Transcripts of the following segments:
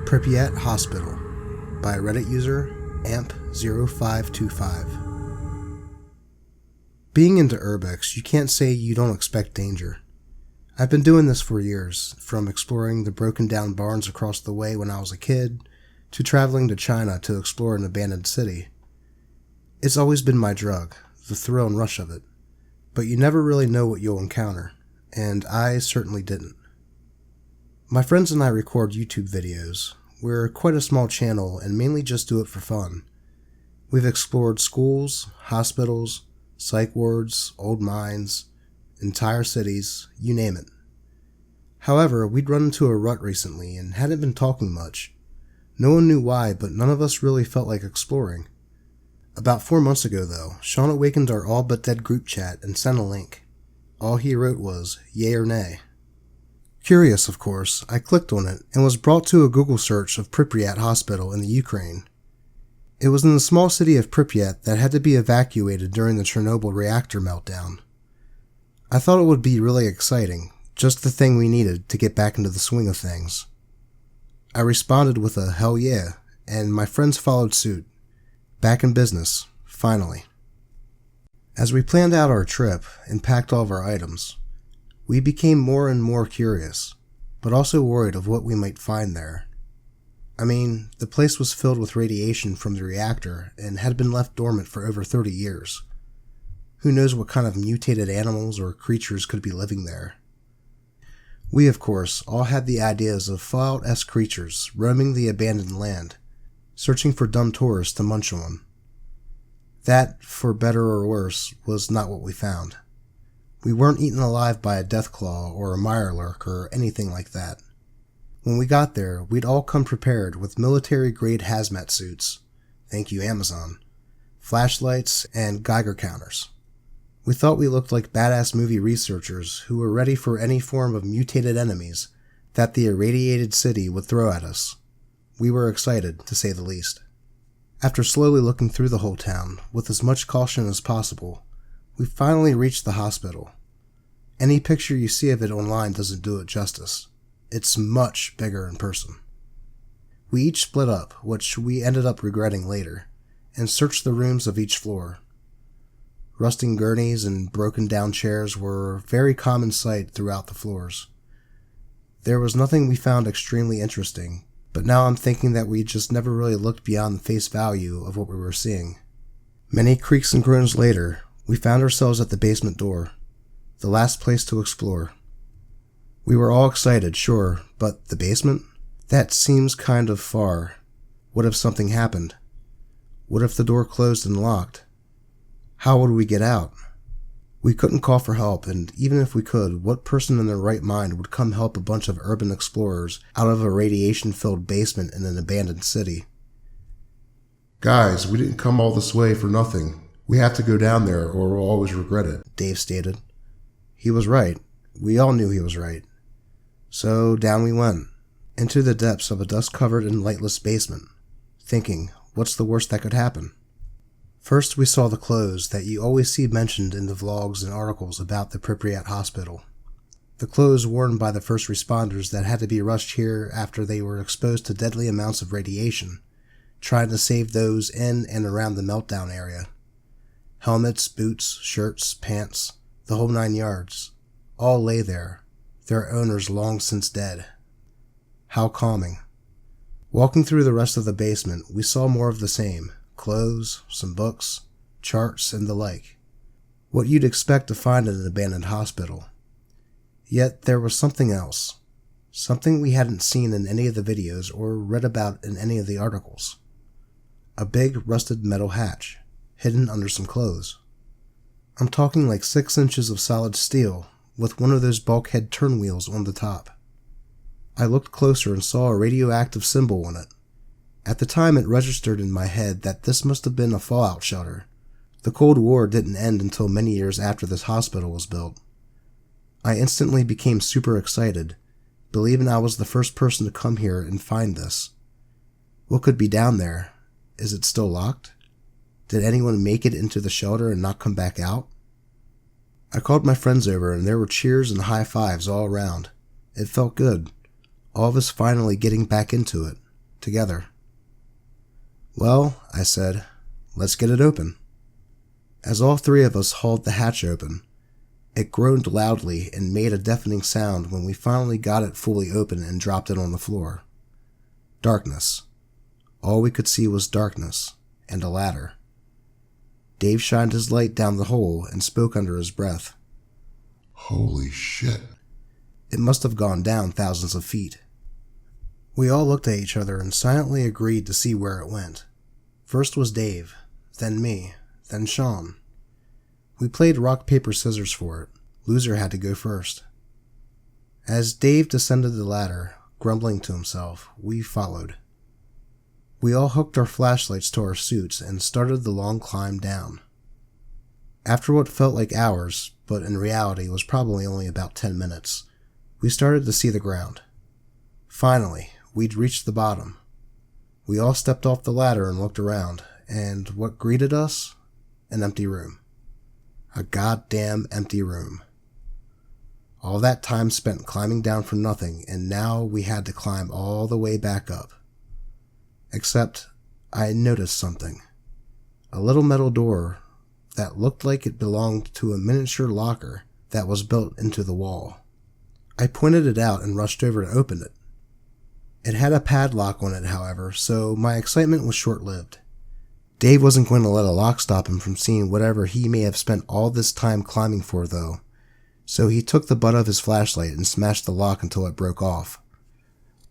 Pripyat Hospital by Reddit user AMP0525. Being into urbex, you can't say you don't expect danger. I've been doing this for years, from exploring the broken down barns across the way when I was a kid, to traveling to China to explore an abandoned city. It's always been my drug, the thrill and rush of it, but you never really know what you'll encounter, and I certainly didn't. My friends and I record YouTube videos. We're quite a small channel and mainly just do it for fun. We've explored schools, hospitals, psych wards, old mines, entire cities, you name it. However, we'd run into a rut recently and hadn't been talking much. No one knew why, but none of us really felt like exploring. About 4 months ago though, Sean awakened our all but dead group chat and sent a link. All he wrote was, yay or nay. Curious, of course, I clicked on it and was brought to a Google search of Pripyat Hospital in the Ukraine. It was in the small city of Pripyat that had to be evacuated during the Chernobyl reactor meltdown. I thought it would be really exciting, just the thing we needed to get back into the swing of things. I responded with a hell yeah, and my friends followed suit. Back in business, finally. As we planned out our trip and packed all of our items, we became more and more curious, but also worried of what we might find there. I mean, the place was filled with radiation from the reactor and had been left dormant for over 30 years. Who knows what kind of mutated animals or creatures could be living there. We, of course, all had the ideas of Fallout-esque creatures roaming the abandoned land, searching for dumb tourists to munch on. That, for better or worse, was not what we found. We weren't eaten alive by a deathclaw or a mirelurk or anything like that. When we got there, we'd all come prepared with military-grade hazmat suits, thank you Amazon, flashlights, and Geiger counters. We thought we looked like badass movie researchers who were ready for any form of mutated enemies that the irradiated city would throw at us. We were excited, to say the least. After slowly looking through the whole town, with as much caution as possible, we finally reached the hospital. Any picture you see of it online doesn't do it justice. It's much bigger in person. We each split up, which we ended up regretting later, and searched the rooms of each floor. Rusting gurneys and broken down chairs were a very common sight throughout the floors. There was nothing we found extremely interesting, but now I'm thinking that we just never really looked beyond the face value of what we were seeing. Many creaks and groans later, we found ourselves at the basement door, the last place to explore. We were all excited, sure, but the basement? That seems kind of far. What if something happened? What if the door closed and locked? How would we get out? We couldn't call for help, and even if we could, what person in their right mind would come help a bunch of urban explorers out of a radiation-filled basement in an abandoned city? Guys, we didn't come all this way for nothing. We have to go down there or we'll always regret it, Dave stated. He was right. We all knew he was right. So down we went, into the depths of a dust-covered and lightless basement, thinking, what's the worst that could happen? First we saw the clothes that you always see mentioned in the vlogs and articles about the Pripyat Hospital. The clothes worn by the first responders that had to be rushed here after they were exposed to deadly amounts of radiation, trying to save those in and around the meltdown area. Helmets, boots, shirts, pants, the whole 9 yards, all lay there, their owners long since dead. How calming. Walking through the rest of the basement, we saw more of the same, clothes, some books, charts, and the like. What you'd expect to find in an abandoned hospital. Yet there was something else. Something we hadn't seen in any of the videos or read about in any of the articles. A big rusted metal hatch, hidden under some clothes. I'm talking like 6 inches of solid steel, with one of those bulkhead turn wheels on the top. I looked closer and saw a radioactive symbol on it. At the time it registered in my head that this must have been a fallout shelter. The Cold War didn't end until many years after this hospital was built. I instantly became super excited, believing I was the first person to come here and find this. What could be down there? Is it still locked? Did anyone make it into the shelter and not come back out? I called my friends over and there were cheers and high fives all around. It felt good. All of us finally getting back into it. together. "Well," I said, "let's get it open." As all three of us hauled the hatch open, it groaned loudly and made a deafening sound when we finally got it fully open and dropped it on the floor. Darkness. All we could see was darkness, and a ladder. Dave shined his light down the hole and spoke under his breath. "Holy shit." It must have gone down thousands of feet. We all looked at each other and silently agreed to see where it went. First was Dave, then me, then Sean. We played rock, paper, scissors for it. Loser had to go first. As Dave descended the ladder, grumbling to himself, we followed. We all hooked our flashlights to our suits and started the long climb down. After what felt like hours, but in reality was probably only about 10 minutes, we started to see the ground. Finally, we'd reached the bottom. We all stepped off the ladder and looked around, and what greeted us? An empty room. A goddamn empty room. All that time spent climbing down for nothing, and now we had to climb all the way back up. Except, I noticed something. A little metal door that looked like it belonged to a miniature locker that was built into the wall. I pointed it out and rushed over to open it. It had a padlock on it, however, so my excitement was short-lived. Dave wasn't going to let a lock stop him from seeing whatever he may have spent all this time climbing for, though, so he took the butt of his flashlight and smashed the lock until it broke off.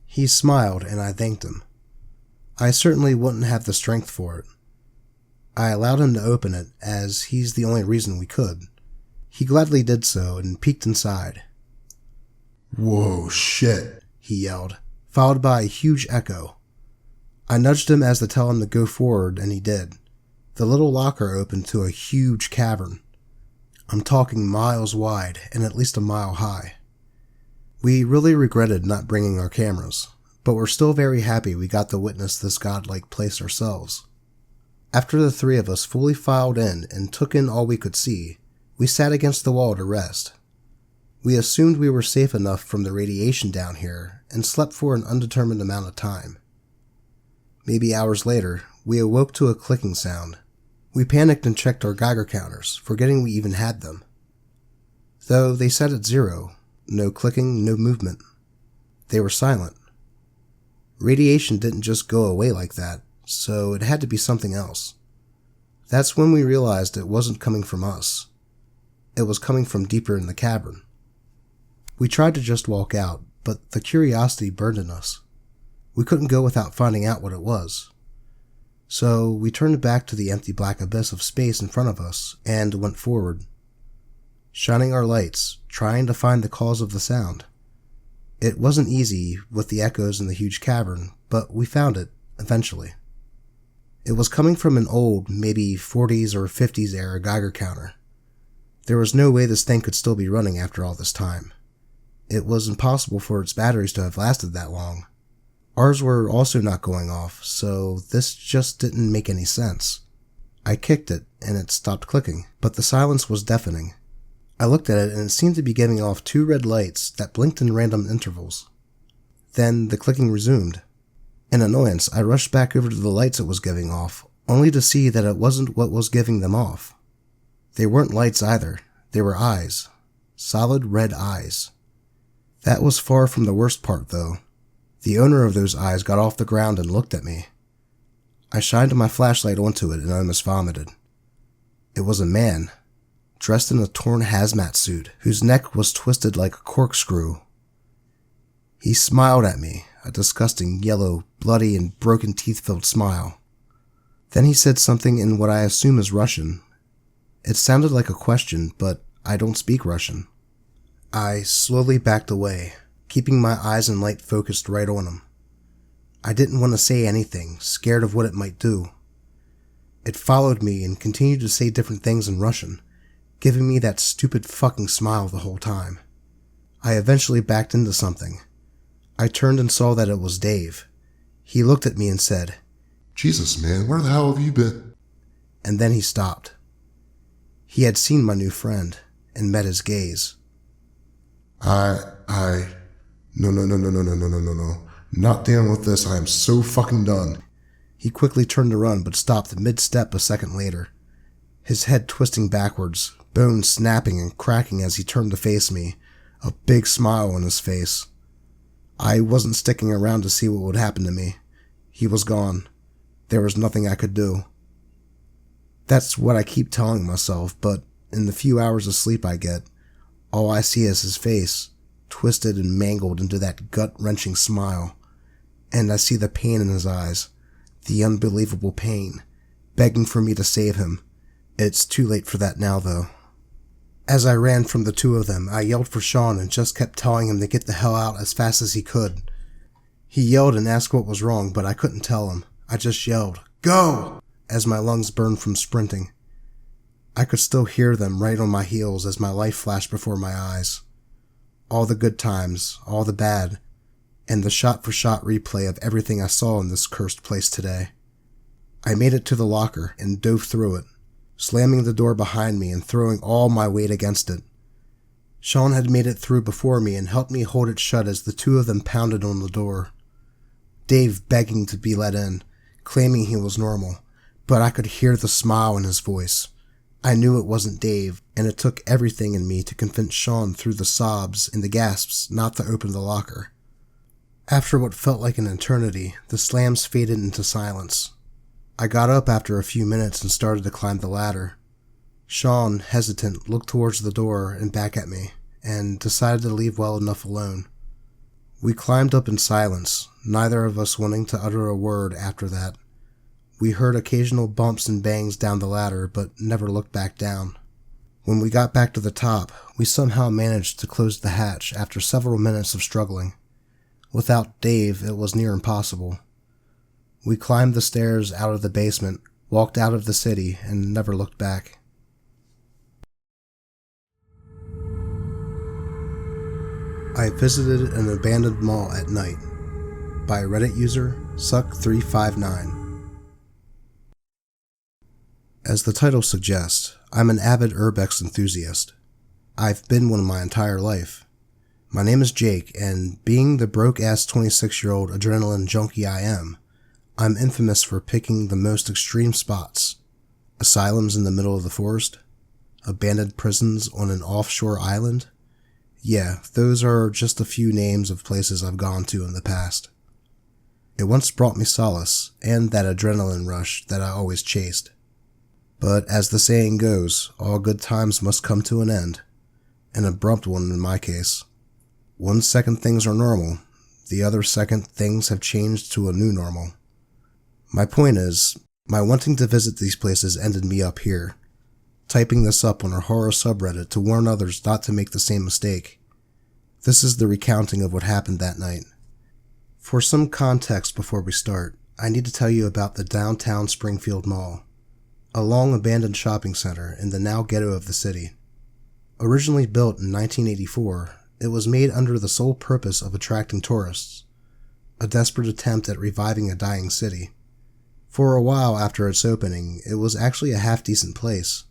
He smiled, and I thanked him. I certainly wouldn't have the strength for it. I allowed him to open it, as he's the only reason we could. He gladly did so and peeked inside. "Whoa, shit," he yelled, followed by a huge echo. I nudged him as to tell him to go forward, and he did. The little locker opened to a huge cavern. I'm talking miles wide and at least a mile high. We really regretted not bringing our cameras, but we're still very happy we got to witness this godlike place ourselves. After the three of us fully filed in and took in all we could see, we sat against the wall to rest. We assumed we were safe enough from the radiation down here and slept for an undetermined amount of time. Maybe hours later, we awoke to a clicking sound. We panicked and checked our Geiger counters, forgetting we even had them. Though they said at 0, no clicking, no movement. They were silent. Radiation didn't just go away like that, so it had to be something else. That's when we realized it wasn't coming from us. It was coming from deeper in the cavern. We tried to just walk out, but the curiosity burned in us. We couldn't go without finding out what it was. So we turned back to the empty black abyss of space in front of us and went forward, shining our lights, trying to find the cause of the sound. It wasn't easy with the echoes in the huge cavern, but we found it, eventually. It was coming from an old, maybe 40s or 50s era Geiger counter. There was no way this thing could still be running after all this time. It was impossible for its batteries to have lasted that long. Ours were also not going off, so this just didn't make any sense. I kicked it, and it stopped clicking, but the silence was deafening. I looked at it, and it seemed to be giving off 2 red lights that blinked in random intervals. Then the clicking resumed. In annoyance, I rushed back over to the lights it was giving off, only to see that it wasn't what was giving them off. They weren't lights either. They were eyes. Solid red eyes. That was far from the worst part, though. The owner of those eyes got off the ground and looked at me. I shined my flashlight onto it and almost vomited. It was a man, dressed in a torn hazmat suit, whose neck was twisted like a corkscrew. He smiled at me, a disgusting, yellow, bloody, and broken teeth-filled smile. Then he said something in what I assume is Russian. It sounded like a question, but I don't speak Russian. I slowly backed away, keeping my eyes and light focused right on him. I didn't want to say anything, scared of what it might do. It followed me and continued to say different things in Russian, giving me that stupid fucking smile the whole time. I eventually backed into something. I turned and saw that it was Dave. He looked at me and said, "Jesus, man, where the hell have you been?" And then he stopped. He had seen my new friend and met his gaze. No, Not dealing with this. I am so fucking done. He quickly turned to run, but stopped mid-step a second later, his head twisting backwards, bones snapping and cracking as he turned to face me, a big smile on his face. I wasn't sticking around to see what would happen to me. He was gone. There was nothing I could do. That's what I keep telling myself, but in the few hours of sleep I get, all I see is his face, twisted and mangled into that gut-wrenching smile, and I see the pain in his eyes, the unbelievable pain, begging for me to save him. It's too late for that now, though. As I ran from the two of them, I yelled for Sean and just kept telling him to get the hell out as fast as he could. He yelled and asked what was wrong, but I couldn't tell him. I just yelled, "Go!" as my lungs burned from sprinting. I could still hear them right on my heels as my life flashed before my eyes. All the good times, all the bad, and the shot-for-shot replay of everything I saw in this cursed place today. I made it to the locker and dove through it, slamming the door behind me and throwing all my weight against it. Sean had made it through before me and helped me hold it shut as the two of them pounded on the door. Dave begging to be let in, claiming he was normal, but I could hear the smile in his voice. I knew it wasn't Dave, and it took everything in me to convince Sean through the sobs and the gasps not to open the locker. After what felt like an eternity, the slams faded into silence. I got up after a few minutes and started to climb the ladder. Sean, hesitant, looked towards the door and back at me, and decided to leave well enough alone. We climbed up in silence, neither of us wanting to utter a word after that. We heard occasional bumps and bangs down the ladder, but never looked back down. When we got back to the top, we somehow managed to close the hatch after several minutes of struggling. Without Dave, it was near impossible. We climbed the stairs out of the basement, walked out of the city, and never looked back. I visited an abandoned mall at night. By Reddit user Suck359. As the title suggests, I'm an avid urbex enthusiast. I've been one my entire life. My name is Jake, and being the broke-ass 26-year-old adrenaline junkie I am, I'm infamous for picking the most extreme spots. Asylums in the middle of the forest? Abandoned prisons on an offshore island? Yeah, those are just a few names of places I've gone to in the past. It once brought me solace, and that adrenaline rush that I always chased. But as the saying goes, all good times must come to an end. An abrupt one in my case. One second things are normal, the other second things have changed to a new normal. My point is, my wanting to visit these places ended me up here, typing this up on our horror subreddit to warn others not to make the same mistake. This is the recounting of what happened that night. For some context before we start, I need to tell you about the downtown Springfield Mall, a long-abandoned shopping center in the now ghetto of the city. Originally built in 1984, it was made under the sole purpose of attracting tourists, a desperate attempt at reviving a dying city. For a while after its opening, it was actually a half-decent place,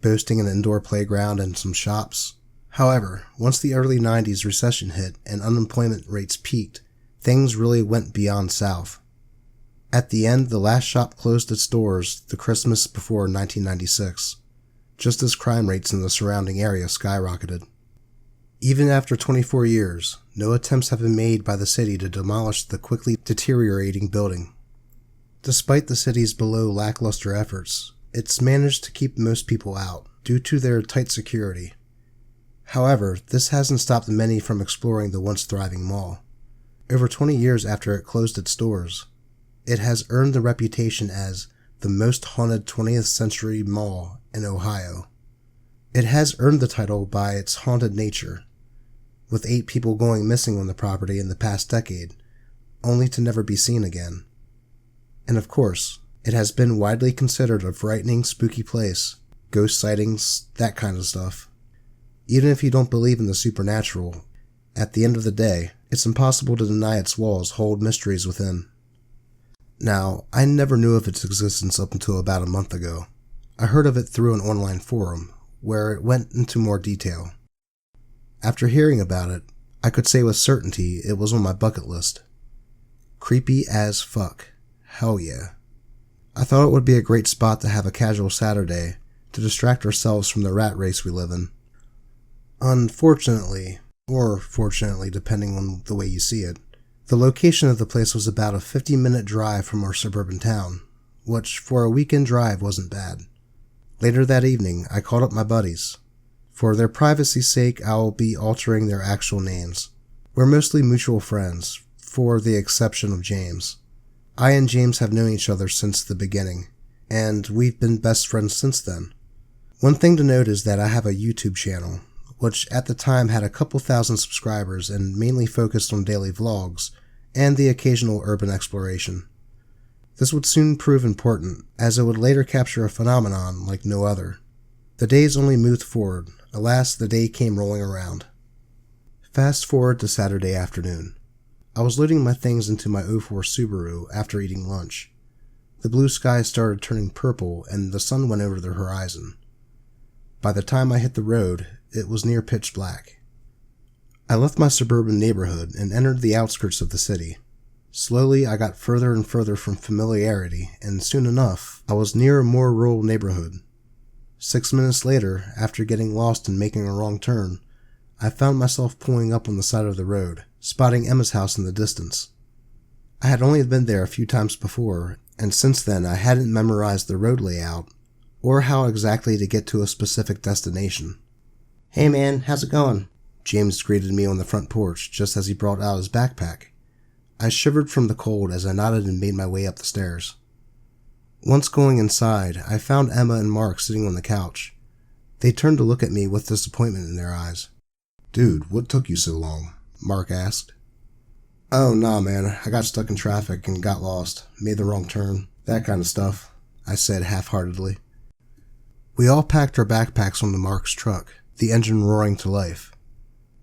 boasting an indoor playground and some shops. However, once the early 90s recession hit and unemployment rates peaked, things really went beyond south. At the end, the last shop closed its doors the Christmas before 1996, just as crime rates in the surrounding area skyrocketed. Even after 24 years, no attempts have been made by the city to demolish the quickly deteriorating building. Despite the city's below lackluster efforts, it's managed to keep most people out due to their tight security. However, this hasn't stopped many from exploring the once thriving mall. Over 20 years after it closed its doors, it has earned the reputation as the most haunted 20th century mall in Ohio. It has earned the title by its haunted nature, with 8 people going missing on the property in the past decade, only to never be seen again. And of course, it has been widely considered a frightening, spooky place, ghost sightings, that kind of stuff. Even if you don't believe in the supernatural, at the end of the day, it's impossible to deny its walls hold mysteries within. Now, I never knew of its existence up until about a month ago. I heard of it through an online forum, where it went into more detail. After hearing about it, I could say with certainty it was on my bucket list. Creepy as fuck. Hell yeah. I thought it would be a great spot to have a casual Saturday to distract ourselves from the rat race we live in. Unfortunately, or fortunately depending on the way you see it, the location of the place was about a 50-minute drive from our suburban town, which for a weekend drive wasn't bad. Later that evening, I called up my buddies. For their privacy's sake, I'll be altering their actual names. We're mostly mutual friends, for the exception of James. I and James have known each other since the beginning, and we've been best friends since then. One thing to note is that I have a YouTube channel, which at the time had a couple thousand subscribers and mainly focused on daily vlogs and the occasional urban exploration. This would soon prove important, as it would later capture a phenomenon like no other. The days only moved forward. Alas, the day came rolling around. Fast forward to Saturday afternoon. I was loading my things into my '04 Subaru after eating lunch. The blue sky started turning purple and the sun went over the horizon. By the time I hit the road, it was near pitch black. I left my suburban neighborhood and entered the outskirts of the city. Slowly, I got further and further from familiarity, and soon enough, I was near a more rural neighborhood. 6 minutes later, after getting lost and making a wrong turn, I found myself pulling up on the side of the road, spotting Emma's house in the distance. I had only been there a few times before, and since then I hadn't memorized the road layout, or how exactly to get to a specific destination. "Hey man, how's it going?" James greeted me on the front porch just as he brought out his backpack. I shivered from the cold as I nodded and made my way up the stairs. Once going inside, I found Emma and Mark sitting on the couch. They turned to look at me with disappointment in their eyes. "Dude, what took you so long?" Mark asked. "Oh, nah, man. I got stuck in traffic and got lost. Made the wrong turn. That kind of stuff," I said half-heartedly. We all packed our backpacks onto Mark's truck, the engine roaring to life.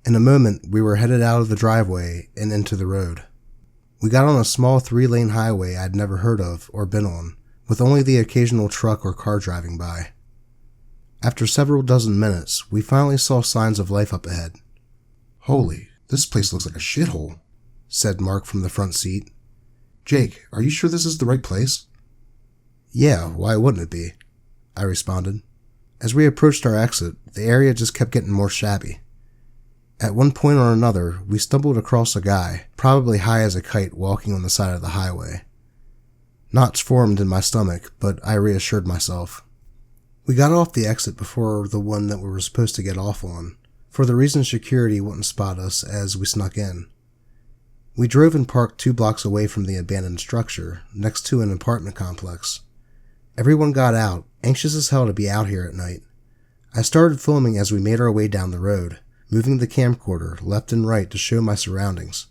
In a moment, we were headed out of the driveway and into the road. We got on a small 3-lane highway I'd never heard of or been on, with only the occasional truck or car driving by. After several dozen minutes, we finally saw signs of life up ahead. "Holy, this place looks like a shithole," said Mark from the front seat. "Jake, are you sure this is the right place?" "Yeah, why wouldn't it be?" I responded. As we approached our exit, the area just kept getting more shabby. At one point or another, we stumbled across a guy, probably high as a kite, walking on the side of the highway. Knots formed in my stomach, but I reassured myself. We got off the exit before the one that we were supposed to get off on, for the reason security wouldn't spot us as we snuck in. We drove and parked 2 blocks away from the abandoned structure, next to an apartment complex. Everyone got out, anxious as hell to be out here at night. I started filming as we made our way down the road, moving the camcorder left and right to show my surroundings.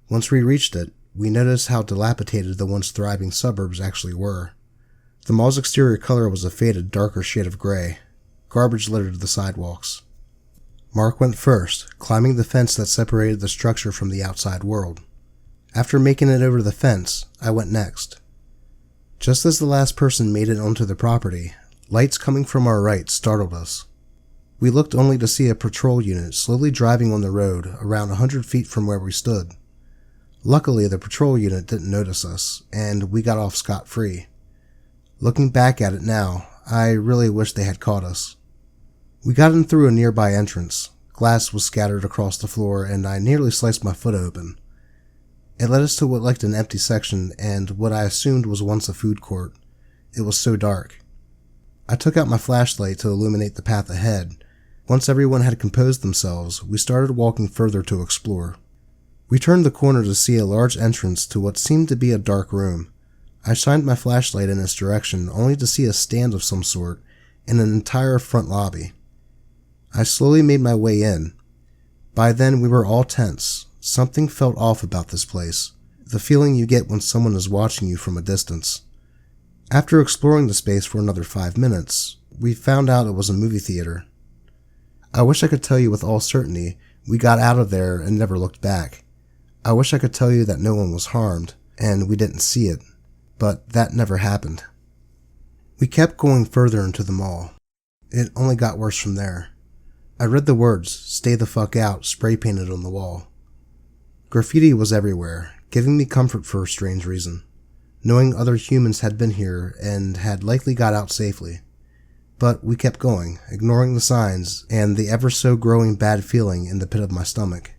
Once we reached it, we noticed how dilapidated the once thriving suburbs actually were. The mall's exterior color was a faded, darker shade of gray. Garbage littered the sidewalks. Mark went first, climbing the fence that separated the structure from the outside world. After making it over the fence, I went next. Just as the last person made it onto the property, lights coming from our right startled us. We looked only to see a patrol unit slowly driving on the road around 100 feet from where we stood. Luckily, the patrol unit didn't notice us, and we got off scot-free. Looking back at it now, I really wish they had caught us. We got in through a nearby entrance. Glass was scattered across the floor, and I nearly sliced my foot open. It led us to what looked an empty section and what I assumed was once a food court. It was so dark. I took out my flashlight to illuminate the path ahead. Once everyone had composed themselves, we started walking further to explore. We turned the corner to see a large entrance to what seemed to be a dark room. I shined my flashlight in its direction only to see a stand of some sort and an entire front lobby. I slowly made my way in. By then we were all tense. Something felt off about this place, the feeling you get when someone is watching you from a distance. After exploring the space for another 5 minutes, we found out it was a movie theater. I wish I could tell you with all certainty we got out of there and never looked back. I wish I could tell you that no one was harmed, and we didn't see it, but that never happened. We kept going further into the mall. It only got worse from there. I read the words, "Stay the fuck out," spray painted on the wall. Graffiti was everywhere, giving me comfort for a strange reason, knowing other humans had been here and had likely got out safely. But we kept going, ignoring the signs and the ever-so-growing bad feeling in the pit of my stomach.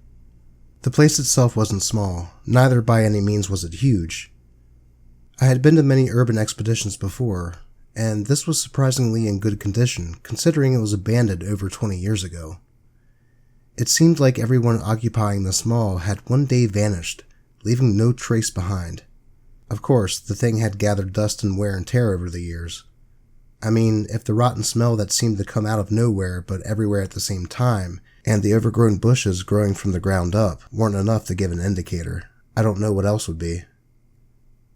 The place itself wasn't small, neither by any means was it huge. I had been to many urban expeditions before, and this was surprisingly in good condition, considering it was abandoned over 20 years ago. It seemed like everyone occupying this mall had one day vanished, leaving no trace behind. Of course, the thing had gathered dust and wear and tear over the years. I mean, if the rotten smell that seemed to come out of nowhere but everywhere at the same time, and the overgrown bushes growing from the ground up, weren't enough to give an indicator, I don't know what else would be.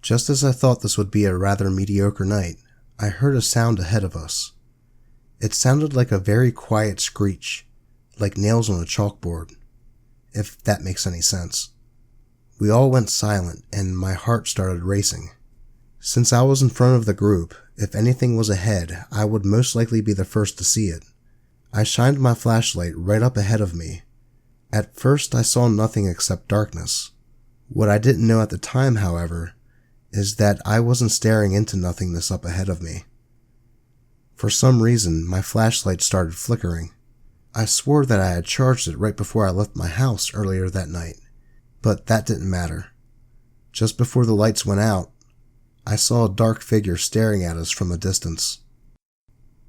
Just as I thought this would be a rather mediocre night, I heard a sound ahead of us. It sounded like a very quiet screech, like nails on a chalkboard, if that makes any sense. We all went silent, and my heart started racing. Since I was in front of the group, if anything was ahead, I would most likely be the first to see it. I shined my flashlight right up ahead of me. At first, I saw nothing except darkness. What I didn't know at the time, however, is that I wasn't staring into nothingness up ahead of me. For some reason, my flashlight started flickering. I swore that I had charged it right before I left my house earlier that night, but that didn't matter. Just before the lights went out, I saw a dark figure staring at us from a distance.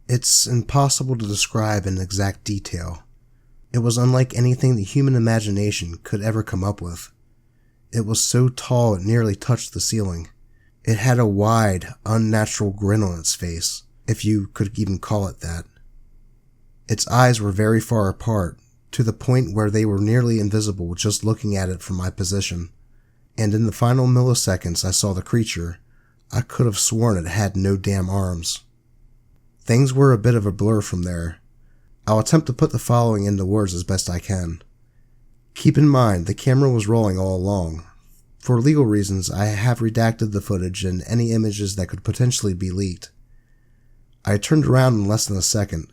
It's impossible to describe in exact detail. It was unlike anything the human imagination could ever come up with. It was so tall it nearly touched the ceiling. It had a wide, unnatural grin on its face, if you could even call it that. Its eyes were very far apart, to the point where they were nearly invisible just looking at it from my position. And in the final milliseconds I saw the creature, I could have sworn it had no damn arms. Things were a bit of a blur from there. I'll attempt to put the following into words as best I can. Keep in mind, the camera was rolling all along. For legal reasons, I have redacted the footage and any images that could potentially be leaked. I turned around in less than a second.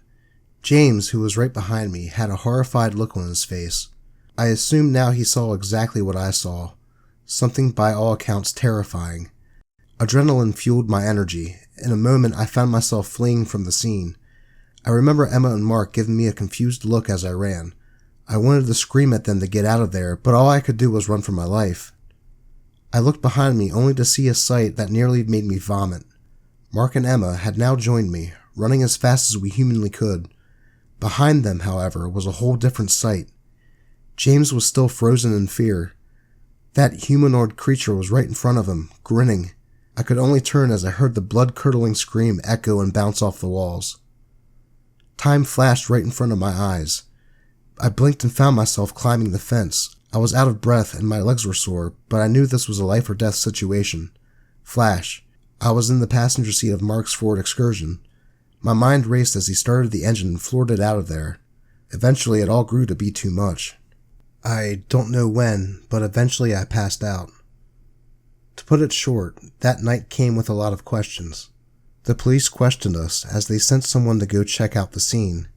James, who was right behind me, had a horrified look on his face. I assumed now he saw exactly what I saw, something by all accounts terrifying. Adrenaline fueled my energy. In a moment, I found myself fleeing from the scene. I remember Emma and Mark giving me a confused look as I ran. I wanted to scream at them to get out of there, but all I could do was run for my life. I looked behind me only to see a sight that nearly made me vomit. Mark and Emma had now joined me, running as fast as we humanly could. Behind them, however, was a whole different sight. James was still frozen in fear. That humanoid creature was right in front of him, grinning. I could only turn as I heard the blood-curdling scream echo and bounce off the walls. Time flashed right in front of my eyes. I blinked and found myself climbing the fence. I was out of breath and my legs were sore, but I knew this was a life-or-death situation. Flash. I was in the passenger seat of Mark's Ford Excursion. My mind raced as he started the engine and floored it out of there. Eventually, it all grew to be too much. I don't know when, but eventually I passed out. To put it short, that night came with a lot of questions. The police questioned us as they sent someone to go check out the scene.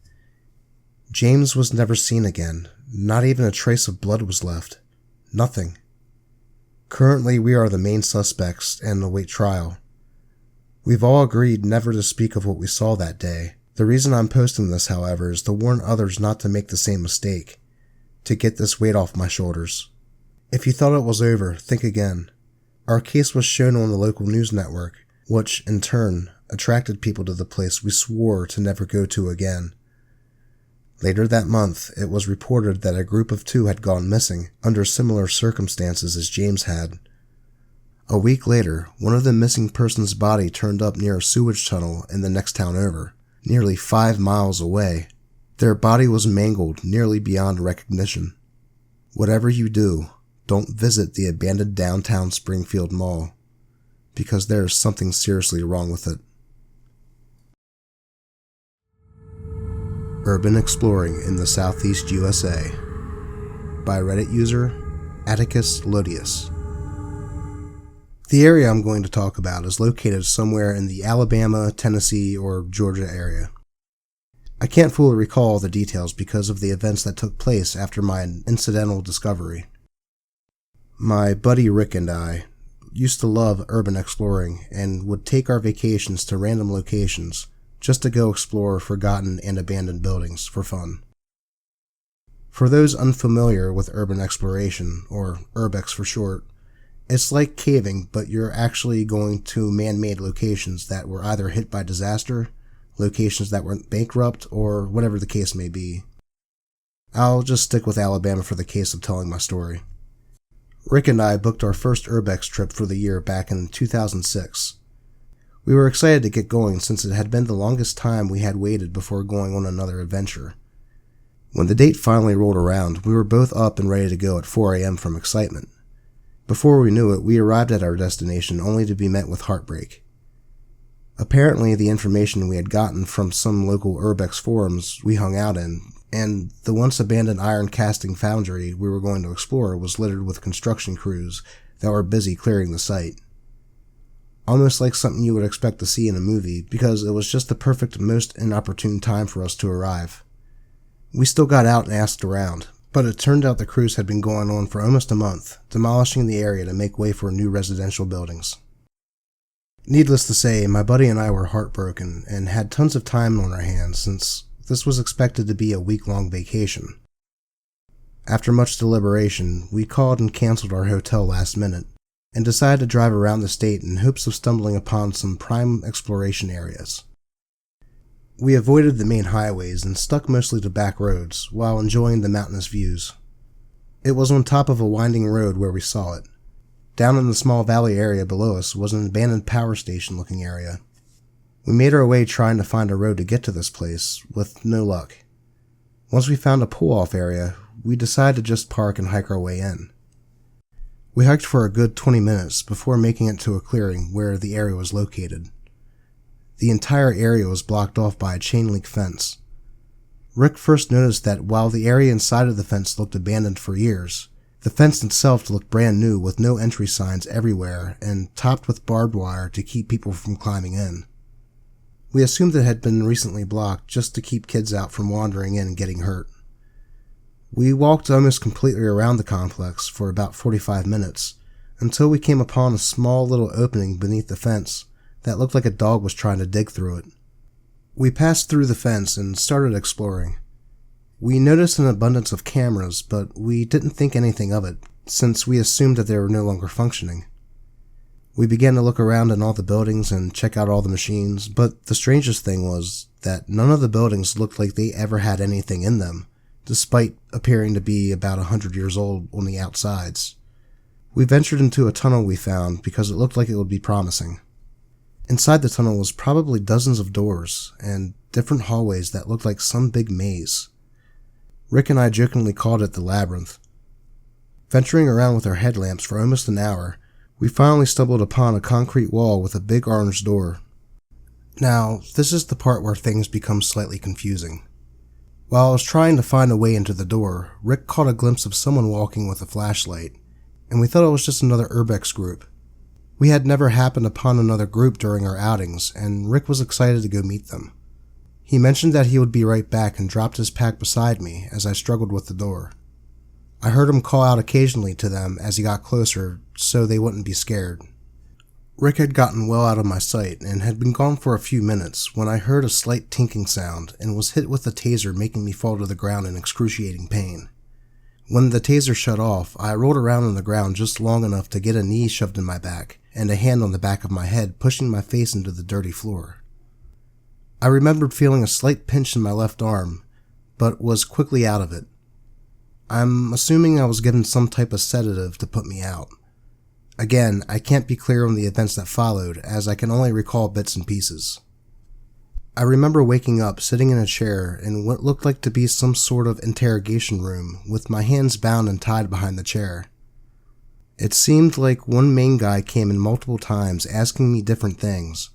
James was never seen again. Not even a trace of blood was left. Nothing. Currently, we are the main suspects and await trial. We've all agreed never to speak of what we saw that day. The reason I'm posting this, however, is to warn others not to make the same mistake, to get this weight off my shoulders. If you thought it was over, think again. Our case was shown on the local news network, which, in turn, attracted people to the place we swore to never go to again. Later that month, it was reported that a group of 2 had gone missing under similar circumstances as James had. A week later, one of the missing person's body turned up near a sewage tunnel in the next town over, nearly 5 miles away. Their body was mangled nearly beyond recognition. Whatever you do, don't visit the abandoned downtown Springfield Mall, because there is something seriously wrong with it. Urban Exploring in the Southeast USA by Reddit user Atticus Lodius. The area I'm going to talk about is located somewhere in the Alabama, Tennessee, or Georgia area. I can't fully recall the details because of the events that took place after my incidental discovery. My buddy Rick and I used to love urban exploring and would take our vacations to random locations just to go explore forgotten and abandoned buildings for fun. For those unfamiliar with urban exploration, or urbex for short, it's like caving, but you're actually going to man-made locations that were either hit by disaster, locations that went bankrupt, or whatever the case may be. I'll just stick with Alabama for the case of telling my story. Rick and I booked our first urbex trip for the year back in 2006. We were excited to get going since it had been the longest time we had waited before going on another adventure. When the date finally rolled around, we were both up and ready to go at 4 a.m. from excitement. Before we knew it, we arrived at our destination only to be met with heartbreak. Apparently, the information we had gotten from some local urbex forums we hung out in, and the once abandoned iron casting foundry we were going to explore was littered with construction crews that were busy clearing the site. Almost like something you would expect to see in a movie, because it was just the perfect, most inopportune time for us to arrive. We still got out and asked around, but it turned out the cruise had been going on for almost a month, demolishing the area to make way for new residential buildings. Needless to say, my buddy and I were heartbroken and had tons of time on our hands since this was expected to be a week-long vacation. After much deliberation, we called and canceled our hotel last minute and decided to drive around the state in hopes of stumbling upon some prime exploration areas. We avoided the main highways and stuck mostly to back roads while enjoying the mountainous views. It was on top of a winding road where we saw it. Down in the small valley area below us was an abandoned power station looking area. We made our way trying to find a road to get to this place, with no luck. Once we found a pull-off area, we decided to just park and hike our way in. We hiked for a good 20 minutes before making it to a clearing where the area was located. The entire area was blocked off by a chain-link fence. Rick first noticed that while the area inside of the fence looked abandoned for years, the fence itself looked brand new with no entry signs everywhere and topped with barbed wire to keep people from climbing in. We assumed it had been recently blocked just to keep kids out from wandering in and getting hurt. We walked almost completely around the complex for about 45 minutes until we came upon a small little opening beneath the fence that looked like a dog was trying to dig through it. We passed through the fence and started exploring. We noticed an abundance of cameras, but we didn't think anything of it, since we assumed that they were no longer functioning. We began to look around in all the buildings and check out all the machines, but the strangest thing was that none of the buildings looked like they ever had anything in them, despite appearing to be about 100 years old on the outsides. We ventured into a tunnel we found because it looked like it would be promising. Inside the tunnel was probably dozens of doors and different hallways that looked like some big maze. Rick and I jokingly called it the labyrinth. Venturing around with our headlamps for almost an hour, we finally stumbled upon a concrete wall with a big orange door. Now, this is the part where things become slightly confusing. While I was trying to find a way into the door, Rick caught a glimpse of someone walking with a flashlight, and we thought it was just another urbex group. We had never happened upon another group during our outings, and Rick was excited to go meet them. He mentioned that he would be right back and dropped his pack beside me as I struggled with the door. I heard him call out occasionally to them as he got closer so they wouldn't be scared. Rick had gotten well out of my sight and had been gone for a few minutes when I heard a slight tinking sound and was hit with a taser, making me fall to the ground in excruciating pain. When the taser shut off, I rolled around on the ground just long enough to get a knee shoved in my back and a hand on the back of my head pushing my face into the dirty floor. I remembered feeling a slight pinch in my left arm, but was quickly out of it. I'm assuming I was given some type of sedative to put me out. Again, I can't be clear on the events that followed, as I can only recall bits and pieces. I remember waking up sitting in a chair in what looked like to be some sort of interrogation room, with my hands bound and tied behind the chair. It seemed like one main guy came in multiple times asking me different things,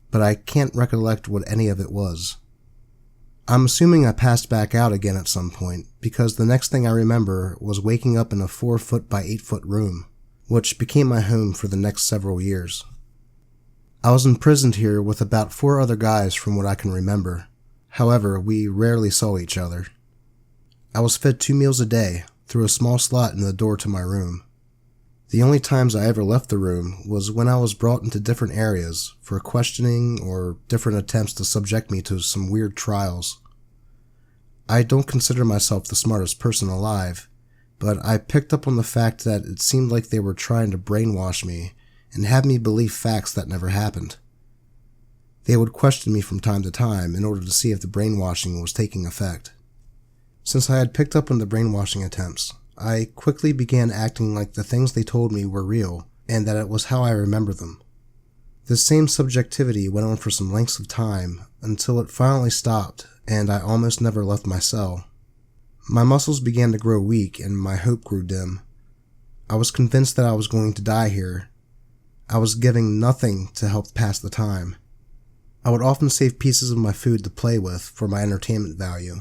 but I can't recollect what any of it was. I'm assuming I passed back out again at some point, because the next thing I remember was waking up in a 4-foot by 8-foot room, which became my home for the next several years. I was imprisoned here with about 4 other guys from what I can remember. However, we rarely saw each other. I was fed 2 meals a day through a small slot in the door to my room. The only times I ever left the room was when I was brought into different areas for questioning or different attempts to subject me to some weird trials. I don't consider myself the smartest person alive, but I picked up on the fact that it seemed like they were trying to brainwash me and have me believe facts that never happened. They would question me from time to time in order to see if the brainwashing was taking effect. Since I had picked up on the brainwashing attempts, I quickly began acting like the things they told me were real and that it was how I remember them. This same subjectivity went on for some lengths of time until it finally stopped and I almost never left my cell. My muscles began to grow weak and my hope grew dim. I was convinced that I was going to die here. I was giving nothing to help pass the time. I would often save pieces of my food to play with for my entertainment value.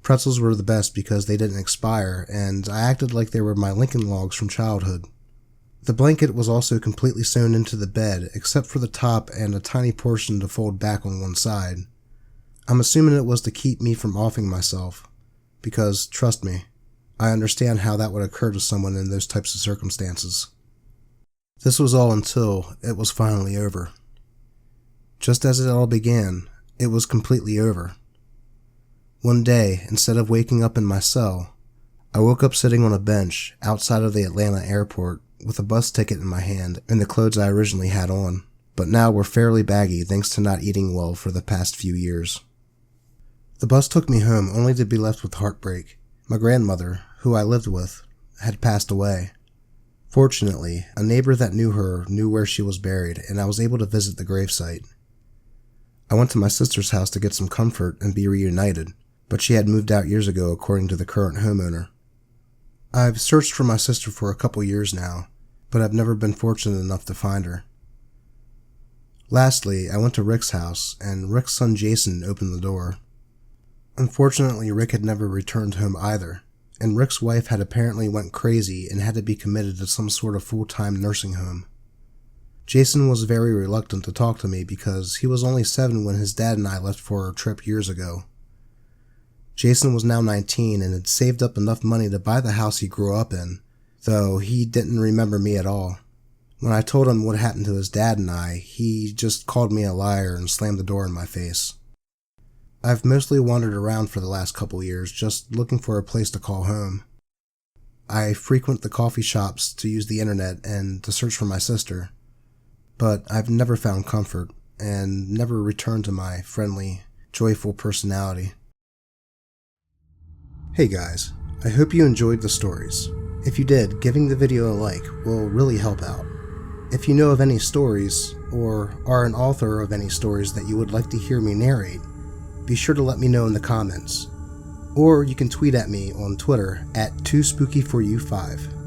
Pretzels were the best because they didn't expire, and I acted like they were my Lincoln Logs from childhood. The blanket was also completely sewn into the bed, except for the top and a tiny portion to fold back on one side. I'm assuming it was to keep me from offing myself, because, trust me, I understand how that would occur to someone in those types of circumstances. This was all until it was finally over. Just as it all began, it was completely over. One day, instead of waking up in my cell, I woke up sitting on a bench outside of the Atlanta airport with a bus ticket in my hand and the clothes I originally had on, but now were fairly baggy thanks to not eating well for the past few years. The bus took me home only to be left with heartbreak. My grandmother, who I lived with, had passed away. Fortunately, a neighbor that knew her knew where she was buried, and I was able to visit the gravesite. I went to my sister's house to get some comfort and be reunited, but she had moved out years ago according to the current homeowner. I've searched for my sister for a couple years now, but I've never been fortunate enough to find her. Lastly, I went to Rick's house, and Rick's son Jason opened the door. Unfortunately, Rick had never returned home either, and Rick's wife had apparently went crazy and had to be committed to some sort of full-time nursing home. Jason was very reluctant to talk to me because he was only 7 when his dad and I left for our trip years ago. Jason was now 19 and had saved up enough money to buy the house he grew up in, though he didn't remember me at all. When I told him what happened to his dad and I, he just called me a liar and slammed the door in my face. I've mostly wandered around for the last couple years, just looking for a place to call home. I frequent the coffee shops to use the internet and to search for my sister, but I've never found comfort and never returned to my friendly, joyful personality. Hey guys, I hope you enjoyed the stories. If you did, giving the video a like will really help out. If you know of any stories, or are an author of any stories that you would like to hear me narrate, be sure to let me know in the comments. Or you can tweet at me on Twitter at 2spooky4u5.